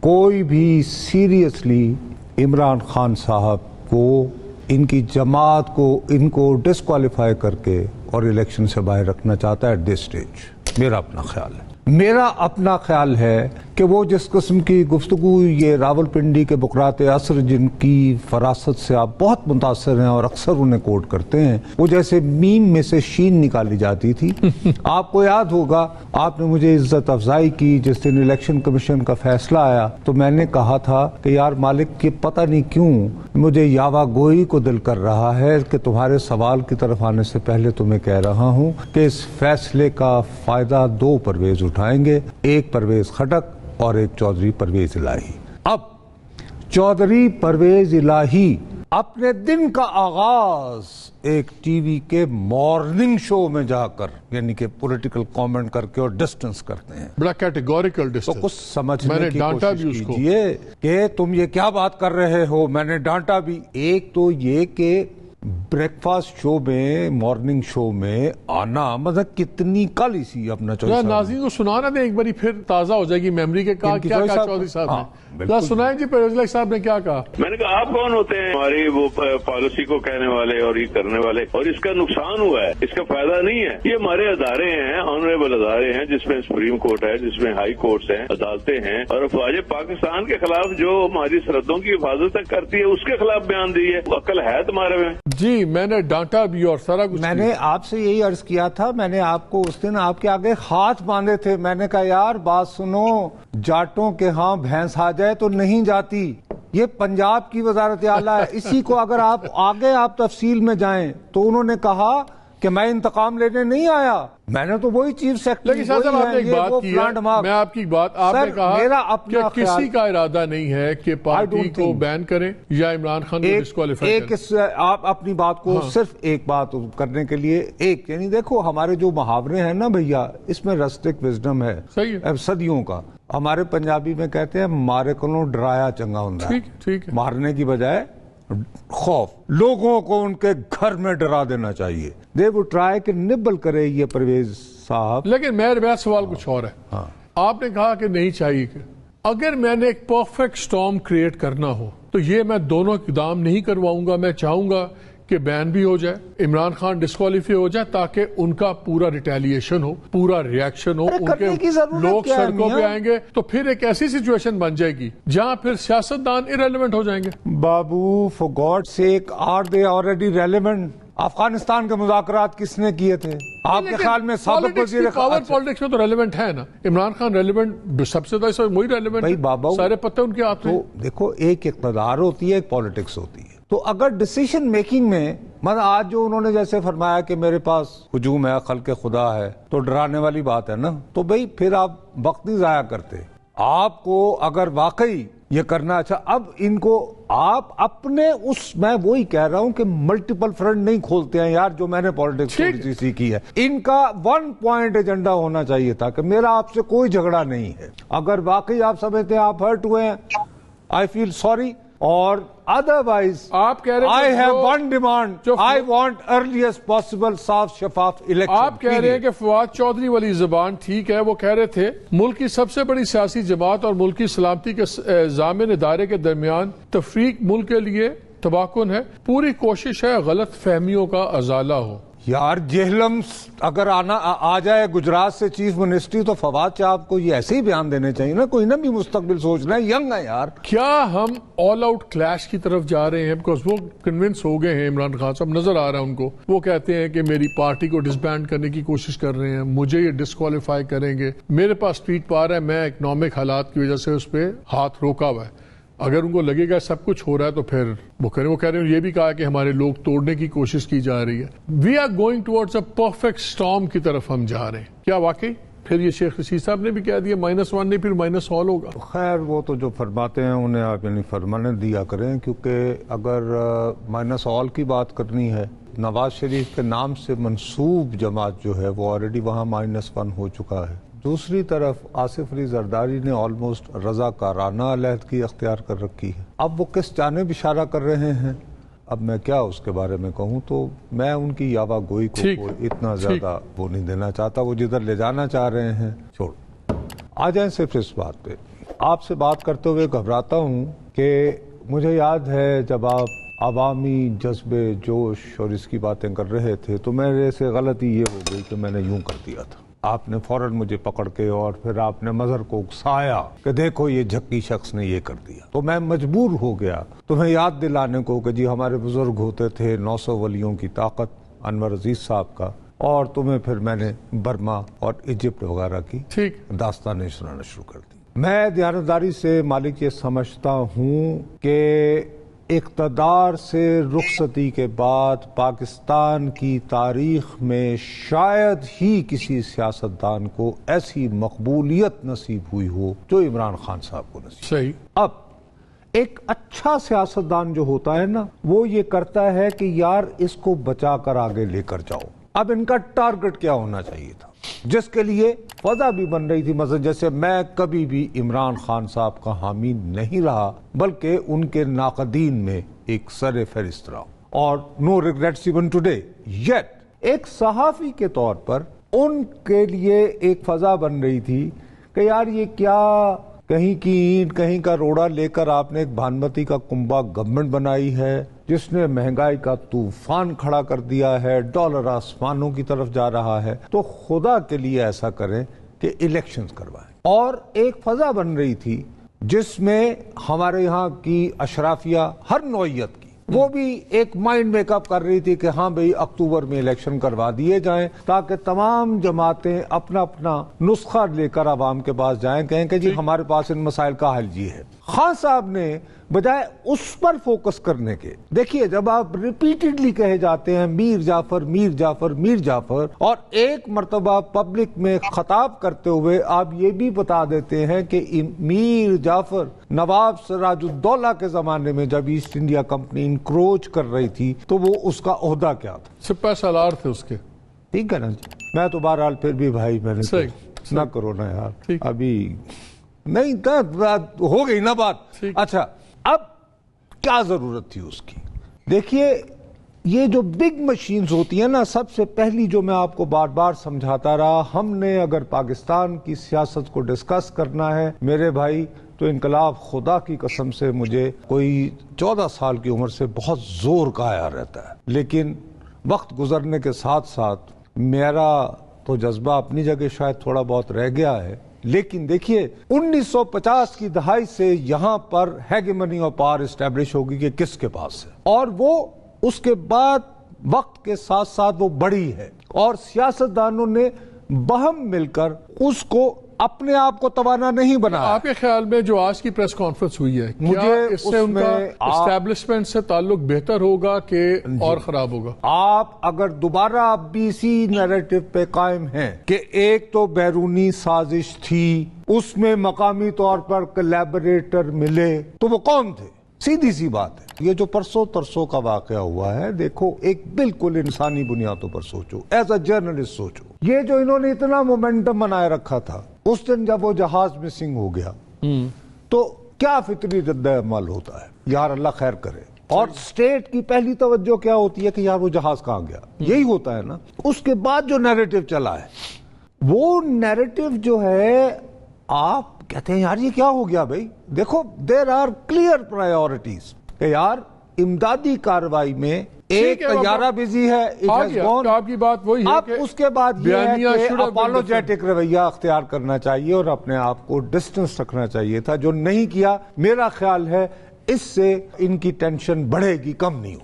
کوئی بھی سیریسلی عمران خان صاحب کو، ان کی جماعت کو، ان کو ڈسکوالیفائی کر کے اور الیکشن سے باہر رکھنا چاہتا ہے ایٹ دس اسٹیج. میرا اپنا خیال ہے، میرا اپنا خیال ہے کہ وہ جس قسم کی گفتگو یہ راولپنڈی کے بقرات عصر جن کی فراست سے آپ بہت متاثر ہیں اور اکثر انہیں کوٹ کرتے ہیں، وہ جیسے میم میں سے شین نکالی جاتی تھی. آپ کو یاد ہوگا آپ نے مجھے عزت افزائی کی جس دن الیکشن کمیشن کا فیصلہ آیا، تو میں نے کہا تھا کہ یار مالک کی پتہ نہیں کیوں مجھے یاوا گوئی کو دل کر رہا ہے کہ تمہارے سوال کی طرف آنے سے پہلے تمہیں کہہ رہا ہوں کہ اس فیصلے کا فائدہ دو پرویز اٹھائیں گے، ایک پرویز خٹک اور ایک چودھری پرویز الہی. اب چودھری پرویز الہی اپنے دن کا آغاز ایک ٹی وی کے مارننگ شو میں جا کر یعنی کہ پولیٹیکل کامنٹ کر کے اور ڈسٹنس کرتے ہیں، بڑا کیٹیگوریکل ڈسٹنس. تو کچھ سمجھنے کی کوشش کیجئے کہ تم یہ کیا بات کر رہے ہو. میں نے ڈانٹا بھی. ایک تو یہ کہ بریک فاسٹ شو میں، مارننگ شو میں آنا مطلب کتنی کالی سی اپنا چوائس. ناظرین کو سنانا دیں ایک باری پھر تازہ ہو جائے گی میموری کے. کہا کیا کہا چودھری صاحب نے؟ سنائیں جی پرویز الہی صاحب نے کیا کہا. میں نے کہا آپ کون ہوتے ہیں ہماری وہ پالیسی کو کہنے والے اور یہ کرنے والے، اور اس کا نقصان ہوا ہے، اس کا فائدہ نہیں ہے. یہ ہمارے ادارے ہیں، آنریبل ادارے ہیں جس میں سپریم کورٹ ہے، جس میں ہائی کورٹس ہیں، عدالتیں ہیں، اور افواج پاکستان کے خلاف جو ہماری سرحدوں کی حفاظت تک کرتی ہے اس کے خلاف بیان دیے. عقل ہے تمہارے میں؟ جی میں نے ڈانٹا بھی اور سارا کچھ. میں نے آپ سے یہی عرض کیا تھا، میں نے آپ کو اس دن آپ کے آگے ہاتھ باندھے تھے. میں نے کہا یار بات سنو، جاٹوں کے ہاں بھینس آ جائے تو نہیں جاتی. یہ پنجاب کی وزارت اعلیٰ ہے. اسی کو اگر آپ آگے تفصیل میں جائیں تو انہوں نے کہا کہ میں انتقام لینے نہیں آیا. میں نے تو وہی چیف سیکرٹری. لیکن صاحب آپ نے ایک بات کی ہے، میں آپ کی بات، آپ نے کہا کہ کسی کا ارادہ نہیں ہے کہ پارٹی کو بین کریں یا عمران خان کو ڈسکوالیفائی کریں. آپ اپنی بات کو صرف ایک بات کرنے کے لیے ایک یعنی دیکھو ہمارے جو محاورے ہیں نا بھیا، اس میں رسٹک وزڈم ہے صدیوں کا. ہمارے پنجابی میں کہتے ہیں مارے کو ڈرایا چنگا ہوندا ہے. مارنے کی بجائے خوف، لوگوں کو ان کے گھر میں ڈرا دینا چاہیے. دے وہ ٹرائی کہ نبل کرے یہ پرویز صاحب. لیکن میرا سوال کچھ اور ہے. آپ نے کہا کہ نہیں چاہیے کہ اگر میں نے ایک پرفیکٹ سٹارم کریٹ کرنا ہو تو یہ میں دونوں اقدام نہیں کرواؤں گا. میں چاہوں گا کہ بین بھی ہو جائے، عمران خان ڈسکوالیفائی ہو جائے، تاکہ ان کا پورا ریٹیلیشن ہو، پورا ریاکشن ہو. ان کے لوگ سڑکوں پہ آئیں گے تو پھر ایک ایسی سچویشن بن جائے گی جہاں پھر سیاستدان ارریلیونٹ ہو جائیں گے. بابو for God sake are they already relevant? Afghanistan کے مذاکرات کس نے کیے تھے آپ کے خیال میں؟ سابق وزیر پاور پالیٹکس میں تو ریلیونٹ ہے نا. عمران خان ریلیونٹ سب سے وہی ریلیونٹ، سارے پتے ان کے ہاتھ میں. دیکھو ایک اقتدار ہوتی ہے، ایک پالیٹکس ہوتی ہے. تو اگر ڈیسیشن میکنگ میں مطلب آج جو انہوں نے جیسے فرمایا کہ میرے پاس ہجوم ہے، خلق خدا ہے، تو ڈرانے والی بات ہے نا. تو بھئی پھر آپ وقت نہیں ضائع کرتے. آپ کو اگر واقعی یہ کرنا اچھا، اب ان کو آپ اپنے میں وہی کہہ رہا ہوں کہ ملٹیپل فرنٹ نہیں کھولتے ہیں یار، جو میں نے پالیٹکس تھوڑی سیکھی ہے. ان کا 1 پوائنٹ ایجنڈا ہونا چاہیے تھا کہ میرا آپ سے کوئی جھگڑا نہیں ہے. اگر واقعی آپ سمجھتے ہیں آپ ہرٹ ہوئے ہیں، آئی فیل سوری. اور ادروائز آپ کہہ رہے ہیں I have one demand, I want earliest possible صاف شفاف الیکشن. آپ کہہ رہے ہیں کہ فواد چودھری والی زبان ٹھیک ہے. وہ کہہ رہے تھے ملک کی سب سے بڑی سیاسی جماعت اور ملک کی سلامتی کے ضامن ادارے کے درمیان تفریق ملک کے لیے تباکن ہے. پوری کوشش ہے غلط فہمیوں کا ازالہ ہو. یار جہلم اگر آ جائے گجرات سے چیف منسٹری تو فواد صاحب کو یہ ایسے ہی بیان دینے چاہیے نا. کوئی نہ بھی مستقبل سوچنا ہے، ینگ ہے یار. کیا ہم آل آؤٹ کلیش کی طرف جا رہے ہیں؟ بیکاز وہ کنونس ہو گئے ہیں. عمران خان صاحب نظر آ رہا ہے ان کو، وہ کہتے ہیں کہ میری پارٹی کو ڈسبینڈ کرنے کی کوشش کر رہے ہیں، مجھے یہ ڈسکوالیفائی کریں گے. میرے پاس ٹویٹ پا رہا ہے میں اکنامک حالات کی وجہ سے اس پہ ہاتھ روکا ہوا ہے. اگر ان کو لگے گا سب کچھ ہو رہا ہے تو پھر وہ کریں. وہ کہہ رہے ہیں یہ بھی کہا کہ ہمارے لوگ توڑنے کی کوشش کی جا رہی ہے. We are going towards a perfect storm کی طرف ہم جا رہے ہیں. کیا واقعی پھر یہ شیخ رشید صاحب نے بھی کہہ دیا -1 نہیں پھر -all ہوگا؟ خیر وہ تو جو فرماتے ہیں انہیں آپ یعنی فرمانے دیا کریں، کیونکہ اگر -all کی بات کرنی ہے، نواز شریف کے نام سے منسوب جماعت جو ہے وہ آلریڈی وہاں -1 ہو چکا ہے. دوسری طرف آصف علی زرداری نے آلموسٹ رضاکارانہ علیحدگی اختیار کر رکھی ہے. اب وہ کس جانب اشارہ کر رہے ہیں، اب میں کیا اس کے بارے میں کہوں. تو میں ان کی یاوا گوئی کو اتنا زیادہ وہ نہیں دینا چاہتا. وہ جدھر لے جانا چاہ رہے ہیں چھوڑ. آ جائیں صرف اس بات پہ آپ سے بات کرتے ہوئے گھبراتا ہوں کہ مجھے یاد ہے جب آپ عوامی جذبے جوش اور اس کی باتیں کر رہے تھے تو میرے سے غلطی یہ ہو گئی کہ میں نے یوں کر دیا تھا. آپ نے فوراً مجھے پکڑ کے اور پھر آپ نے مظہر کو اکسایا کہ دیکھو یہ جھکی شخص نے یہ کر دیا. تو میں مجبور ہو گیا تمہیں یاد دلانے کو کہ جی ہمارے بزرگ ہوتے تھے 900 ولیوں کی طاقت انور عزیز صاحب کا، اور تمہیں پھر میں نے برما اور ایجپٹ وغیرہ کی داستانیں سنانا شروع کر دی. میں دیانتداری سے مالک یہ سمجھتا ہوں کہ اقتدار سے رخصتی کے بعد پاکستان کی تاریخ میں شاید ہی کسی سیاستدان کو ایسی مقبولیت نصیب ہوئی ہو جو عمران خان صاحب کو نصیب. صحیح. اب ایک اچھا سیاستدان جو ہوتا ہے نا وہ یہ کرتا ہے کہ یار اس کو بچا کر آگے لے کر جاؤ. اب ان کا ٹارگٹ کیا ہونا چاہیے تھا جس کے لیے فضا بھی بن رہی تھی. مثلا جیسے میں کبھی بھی عمران خان صاحب کا حامی نہیں رہا بلکہ ان کے ناقدین میں ایک سر فہرست رہا، اور نو ریگریٹس ایون ٹوڈے. یٹ ایک صحافی کے طور پر ان کے لیے ایک فضا بن رہی تھی کہ یار یہ کیا کہیں کی اینٹ کہیں کا روڑا لے کر آپ نے ایک بھانمتی کا کنبہ گورنمنٹ بنائی ہے جس نے مہنگائی کا طوفان کھڑا کر دیا ہے، ڈالر آسمانوں کی طرف جا رہا ہے. تو خدا کے لیے ایسا کریں کہ الیکشنز کروائیں. اور ایک فضا بن رہی تھی جس میں ہمارے یہاں کی اشرافیہ ہر نوعیت کی وہ بھی ایک مائنڈ میک اپ کر رہی تھی کہ ہاں بھئی اکتوبر میں الیکشن کروا دیے جائیں تاکہ تمام جماعتیں اپنا اپنا نسخہ لے کر عوام کے پاس جائیں، کہیں کہ جی ہمارے پاس ان مسائل کا حل یہ ہے. خان صاحب نے بجائے اس پر فوکس کرنے کے، دیکھیے جب آپ ریپیٹڈلی کہے جاتے ہیں میر جعفر میر جعفر میر جعفر، اور ایک مرتبہ پبلک میں خطاب کرتے ہوئے آپ یہ بھی بتا دیتے ہیں کہ میر جعفر نواب سراج الدولہ کے زمانے میں جب ایسٹ انڈیا کمپنی انکروچ کر رہی تھی تو وہ اس کا عہدہ کیا تھا؟ سپہ سالار تھے اس کے. ٹھیک ہے نا جی. میں تو بہرحال پھر بھی بھائی میں نے نہ کرو نا یار، ابھی نہیں ہو گئی نا بات. اچھا اب کیا ضرورت تھی اس کی؟ دیکھیے یہ جو بگ مشینز ہوتی ہیں نا، سب سے پہلی جو میں آپ کو بار بار سمجھاتا رہا، ہم نے اگر پاکستان کی سیاست کو ڈسکس کرنا ہے میرے بھائی تو انقلاب خدا کی قسم سے مجھے کوئی 14 سال کی عمر سے بہت زور کا آیا رہتا ہے، لیکن وقت گزرنے کے ساتھ ساتھ میرا تو جذبہ اپنی جگہ شاید تھوڑا بہت رہ گیا ہے. لیکن دیکھیے 1950 کی دہائی سے یہاں پر ہیگیمنی اور پاور اسٹیبلش ہوگی کہ کس کے پاس ہے، اور وہ اس کے بعد وقت کے ساتھ ساتھ وہ بڑی ہے، اور سیاستدانوں نے باہم مل کر اس کو اپنے آپ کو توانا نہیں بنا. آپ کے خیال میں جو آج کی پریس کانفرنس ہوئی ہے کیا اس سے ان کا اسٹیبلشمنٹ سے تعلق بہتر ہوگا کہ اور خراب ہوگا؟ آپ اگر دوبارہ آپ بھی اسی نیریٹو پہ قائم ہیں کہ ایک تو بیرونی سازش تھی، اس میں مقامی طور پر کولیبریٹر ملے، تو وہ کون تھے؟ سیدھی سی بات ہے. یہ جو پرسوں ترسوں کا واقعہ ہوا ہے، دیکھو ایک بالکل انسانی بنیادوں پر سوچو، ایز اے جرنلسٹ سوچو. یہ جو انہوں نے اتنا مومنٹم بنائے رکھا تھا، اس دن جب وہ جہاز مسنگ ہو گیا تو کیا فطری رد عمل ہوتا ہے؟ یار اللہ خیر کرے. اور اسٹیٹ کی پہلی توجہ کیا ہوتی ہے کہ یار وہ جہاز کہاں گیا، یہی ہوتا ہے نا. اس کے بعد جو نیریٹو چلا ہے وہ نیریٹو جو ہے آپ کہتے ہیں یار یہ کیا ہو گیا بھائی. دیکھو دیر آر کلیئر پرائیورٹیز کہ یار امدادی کارروائی میں ایک طیارہ بزی ہے، آپ کی بات وہی ہے کہ اس کے بعد یہ ہے کہ اپالوجیٹک رویہ اختیار کرنا چاہیے اور اپنے آپ کو ڈسٹنس رکھنا چاہیے تھا، جو نہیں کیا. میرا خیال ہے اس سے ان کی ٹینشن بڑھے گی، کم نہیں ہو.